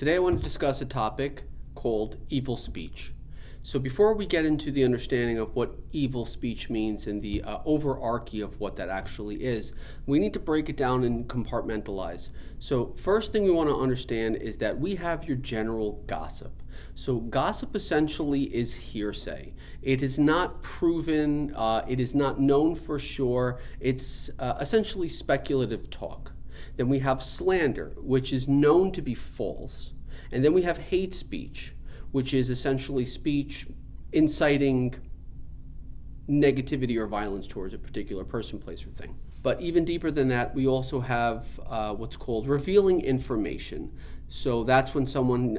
Today I want to discuss a topic called evil speech. So before we get into the understanding of what evil speech means and the overarchy of what that actually is, we need to break it down and compartmentalize. So first thing we want to understand is that we have your general gossip. So gossip essentially is hearsay. It is not proven, it is not known for sure. It's essentially speculative talk. Then we have slander, which is known to be false. And then we have hate speech, which is essentially speech inciting negativity or violence towards a particular person, place, or thing. But even deeper than that, we also have what's called revealing information. So that's when someone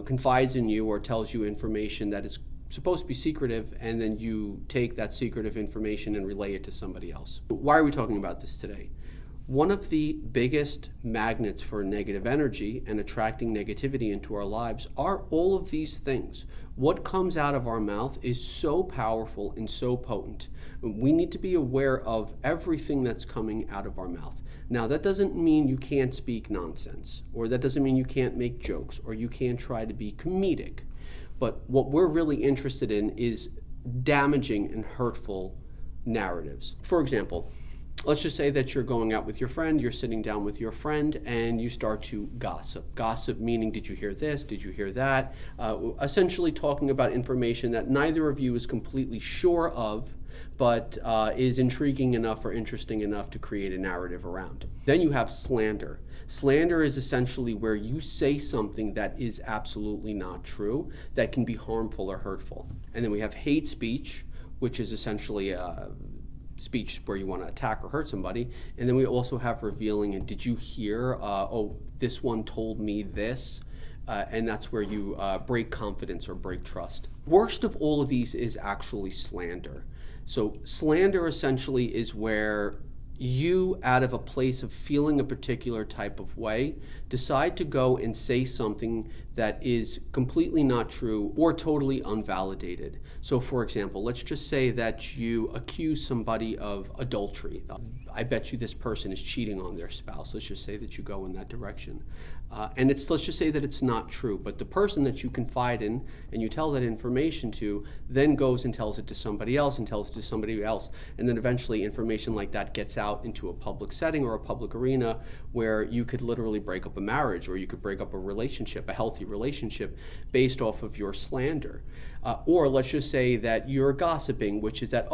confides in you or tells you information that is supposed to be secretive, and then you take that secretive information and relay it to somebody else. Why are we talking about this today? One of the biggest magnets for negative energy and attracting negativity into our lives are all of these things. What comes out of our mouth is so powerful and so potent. We need to be aware of everything that's coming out of our mouth. Now, that doesn't mean you can't speak nonsense, or that doesn't mean you can't make jokes, or you can't try to be comedic. But what we're really interested in is damaging and hurtful narratives. For example, let's just say that you're going out with your friend, you're sitting down with your friend, and you start to gossip. Gossip meaning, did you hear this? Did you hear that? Essentially talking about information that neither of you is completely sure of, but is intriguing enough or interesting enough to create a narrative around. Then you have slander. Slander is essentially where you say something that is absolutely not true, that can be harmful or hurtful. And then we have hate speech, which is essentially speech where you want to attack or hurt somebody. And then we also have revealing, and did you hear, this one told me this, and that's where you break confidence or break trust. Worst of all of these is actually slander. So slander essentially is where you, out of a place of feeling a particular type of way, decide to go and say something that is completely not true or totally unvalidated. So for example, let's just say that you accuse somebody of adultery. I bet you this person is cheating on their spouse. Let's just say that you go in that direction. And let's just say that it's not true, but the person that you confide in and you tell that information to then goes and tells it to somebody else and tells it to somebody else. And then eventually information like that gets out into a public setting or a public arena where you could literally break up a marriage, or you could break up a relationship, a healthy relationship, based off of your slander. Or let's just say that you're gossiping, which is that,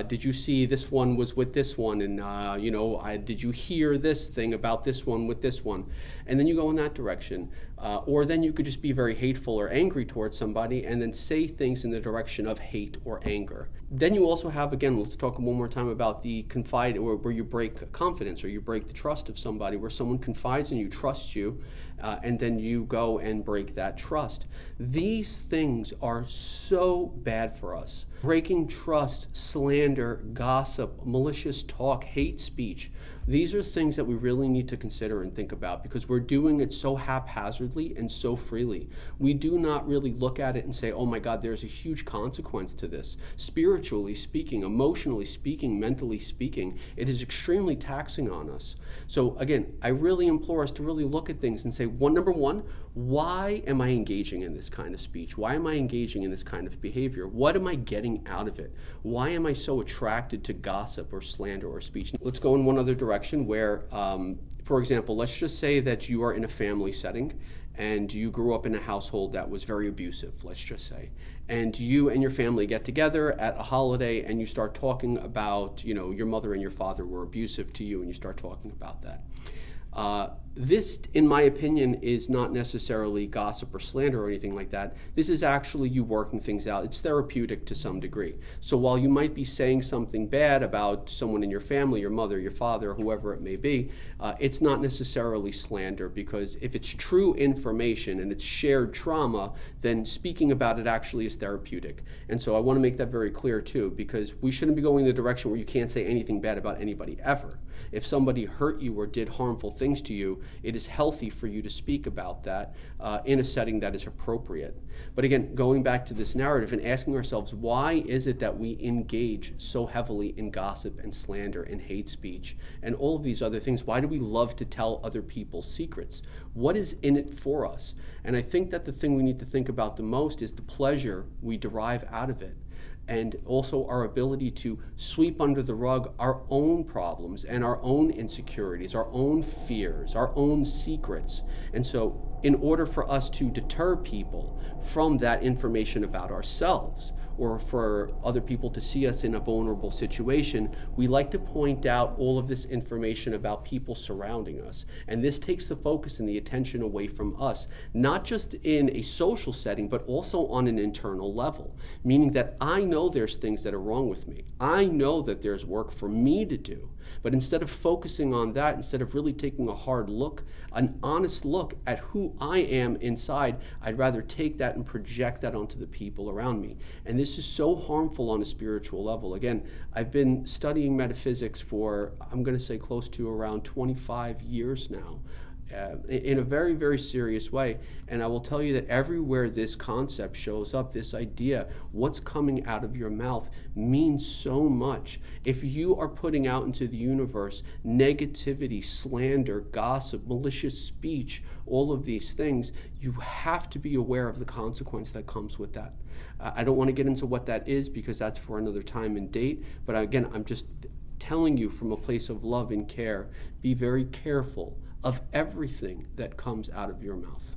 did you see this one was with this one, and did you hear this thing about this one with this one? And then you go in that direction. Or then you could just be very hateful or angry towards somebody and then say things in the direction of hate or anger. Then you also have, again, let's talk one more time about the confide, or where you break confidence or you break the trust of somebody, where someone confides in you, trusts you, and then you go and break that trust. These things are so bad for us. Breaking trust, slander, gossip, malicious talk, hate speech. These are things that we really need to consider and think about, because we're doing it so haphazardly and so freely. We do not really look at it and say, oh my God, there's a huge consequence to this. Spiritually speaking, emotionally speaking, mentally speaking, it is extremely taxing on us. So again, I really implore us to really look at things and say, number one, why am I engaging in this kind of speech? Why am I engaging in this kind of behavior? What am I getting out of it? Why am I so attracted to gossip or slander or speech? Let's go in one other direction where, for example, let's just say that you are in a family setting and you grew up in a household that was very abusive, let's just say. And you and your family get together at a holiday and you start talking about, your mother and your father were abusive to you, and you start talking about that. This, in my opinion, is not necessarily gossip or slander or anything like that. This is actually you working things out. It's therapeutic to some degree. So while you might be saying something bad about someone in your family, your mother, your father, whoever it may be, it's not necessarily slander, because if it's true information and it's shared trauma, then speaking about it actually is therapeutic. And so I want to make that very clear too, because we shouldn't be going in the direction where you can't say anything bad about anybody ever. If somebody hurt you or did harmful things to you, it is healthy for you to speak about that in a setting that is appropriate. But again, going back to this narrative and asking ourselves, why is it that we engage so heavily in gossip and slander and hate speech and all of these other things? Why do we love to tell other people's secrets? What is in it for us? And I think that the thing we need to think about the most is the pleasure we derive out of it, and also our ability to sweep under the rug our own problems and our own insecurities, our own fears, our own secrets. And so in order for us to deter people from that information about ourselves, or for other people to see us in a vulnerable situation, we like to point out all of this information about people surrounding us. And this takes the focus and the attention away from us, not just in a social setting, but also on an internal level, meaning that I know there's things that are wrong with me. I know that there's work for me to do. But instead of focusing on that, instead of really taking a hard look, an honest look at who I am inside, I'd rather take that and project that onto the people around me. And this is so harmful on a spiritual level. Again, I've been studying metaphysics for, I'm going to say, close to around 25 years now. In a very, very serious way. And I will tell you that everywhere this concept shows up, this idea, what's coming out of your mouth means so much. If you are putting out into the universe negativity, slander, gossip, malicious speech, all of these things, you have to be aware of the consequence that comes with that. I don't want to get into what that is because that's for another time and date. But again, I'm just telling you from a place of love and care, be very careful of everything that comes out of your mouth.